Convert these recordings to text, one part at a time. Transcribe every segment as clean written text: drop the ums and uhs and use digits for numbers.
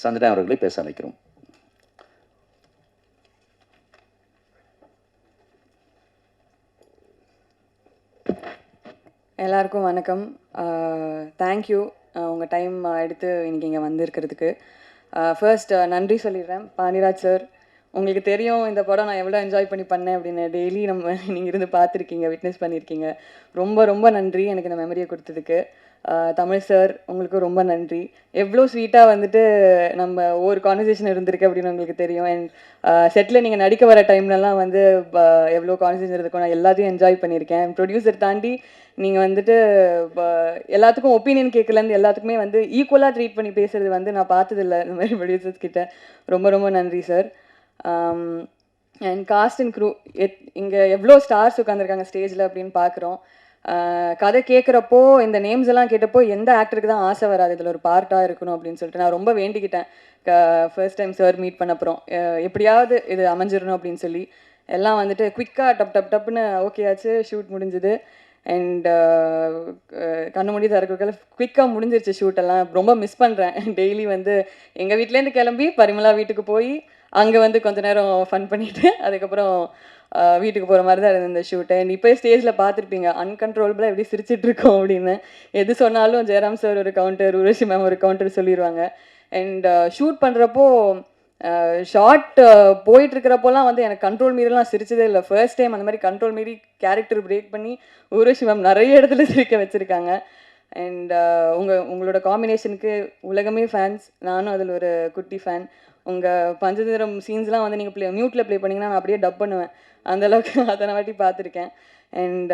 சந்திரன் அவர்களை பேச அழைக்கிறோம். எல்லாருக்கும் வணக்கம். தேங்க்யூ உங்கள் டைம் எடுத்து இன்றைக்கி இங்கே வந்திருக்கிறதுக்கு. ஃபர்ஸ்ட் நன்றி சொல்லிடுறேன் பாண்டியராஜ் சார். உங்களுக்கு தெரியும் இந்த படம் நான் எவ்வளோ என்ஜாய் பண்ணி பண்ணேன் அப்படின்னு. டெய்லி நீங்கள் இருந்து பார்த்துருக்கீங்க, விட்னஸ் பண்ணியிருக்கீங்க. ரொம்ப ரொம்ப நன்றி எனக்கு இந்த மெமரியை கொடுத்ததுக்கு. தமிழ் சார் உங்களுக்கும் ரொம்ப நன்றி. எவ்வளோ ஸ்வீட்டாக வந்துட்டு நம்ம ஒவ்வொரு கான்வர்சேஷன் இருந்திருக்கு அப்படின்னு உங்களுக்கு தெரியும். அண்ட் செட்டில் நீங்கள் நடிக்க வர டைம்லலாம் வந்து எவ்வளோ கான்வர்சேஷன் இருக்கும், நான் எல்லாத்தையும் என்ஜாய் பண்ணியிருக்கேன். ப்ரொடியூசர் தாண்டி நீங்கள் வந்துட்டு எல்லாத்துக்கும் ஒப்பீனியன் கேட்கலேருந்து எல்லாத்துக்குமே வந்து ஈக்குவலாக ட்ரீட் பண்ணி பேசுகிறது வந்து நான் பார்த்ததில்லை இந்த மாதிரி ப்ரொடியூசர்ஸ் கிட்ட. ரொம்ப ரொம்ப நன்றி sir. And cast and crew இங்கே எவ்வளோ ஸ்டார்ஸ் உட்காந்துருக்காங்க ஸ்டேஜில் அப்படின்னு பார்க்குறோம். கதை கேட்குறப்போ இந்த நேம்ஸ் எல்லாம் கேட்டப்போ எந்த ஆக்டருக்கு தான் ஆசை வராது இதில் ஒரு பார்ட்டாக இருக்கணும் அப்படின்னு சொல்லிட்டு நான் ரொம்ப வேண்டிக்கிட்டேன். ஃபர்ஸ்ட் டைம் சார் மீட் பண்ண அப்புறம் எப்படியாவது இது அமைஞ்சிடணும் அப்படின்னு சொல்லி எல்லாம் வந்துட்டு குவிக்காக டப்புன்னு ஓகே ஆச்சு. ஷூட் முடிஞ்சுது. அண்ட் கண்ணு மூடி திறக்கிறதுக்குள்ள குவிக்காக முடிஞ்சிருச்சு ஷூட்டெல்லாம். ரொம்ப மிஸ் பண்ணுறேன். டெய்லி வந்து எங்கள் வீட்டிலேருந்து கிளம்பி பரிமளா வீட்டுக்கு போய் அங்கே வந்து கொஞ்ச நேரம் ஃபன் பண்ணிவிட்டு அதுக்கப்புறம் வீட்டுக்கு போகிற மாதிரி தான் இருந்தது இந்த ஷூட்டை. அண்ட் இப்போ ஸ்டேஜில் பார்த்துருப்பீங்க அன்கண்ட்ரோலபிளாக எப்படி சிரிச்சிட்ருக்கோம் அப்படின்னு. எது சொன்னாலும் ஜெயராம் சார் ஒரு கவுண்டர், உருவசி மேம் ஒரு கவுண்டர் சொல்லிடுவாங்க. அண்ட் ஷூட் பண்ணுறப்போ ஷார்ட் போயிட்டுருக்கிறப்போலாம் வந்து எனக்கு கண்ட்ரோல் மீறிலாம் சிரிச்சதே இல்லை. ஃபர்ஸ்ட் டைம் அந்த மாதிரி கண்ட்ரோல் மீறி கேரக்டர் பிரேக் பண்ணி உருவசி மேம் நிறைய இடத்துல சிரிக்க வச்சுருக்காங்க. அண்ட் உங்களோட காம்பினேஷனுக்கு உலகமே ஃபேன்ஸ். நானும் அதில் ஒரு குட்டி ஃபேன். உங்கள் பஞ்சதந்திரம் சீன்ஸ்லாம் வந்து நீங்கள் மியூட்டில் ப்ளே பண்ணிங்கன்னா நான் அப்படியே டப் பண்ணுவேன். அந்தளவுக்கு அத்தனை வாட்டி பார்த்துருக்கேன். அண்ட்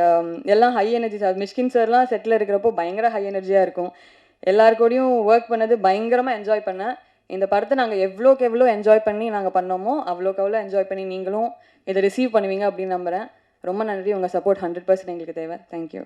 எல்லாம் ஹை எனர்ஜி சார். மிஷ்கின் சார்லாம் செட்டில் இருக்கிறப்போ பயங்கர ஹை எனர்ஜியாக இருக்கும். எல்லாருக்கூடையும் ஒர்க் பண்ணது பயங்கரமாக என்ஜாய் பண்ணேன். இந்த படத்தை நாங்கள் எவ்வளோக்கு எவ்வளோ என்ஜாய் பண்ணி நாங்கள் பண்ணோமோ அவ்வளோக்கு எவ்வளோ என்ஜாய் பண்ணி நீங்களும் இதை ரிசீவ் பண்ணுவீங்க அப்படின்னு நம்புகிறேன். ரொம்ப நன்றி. உங்கள் சப்போர்ட் 100% எங்களுக்கு தேவை. தேங்க்யூ.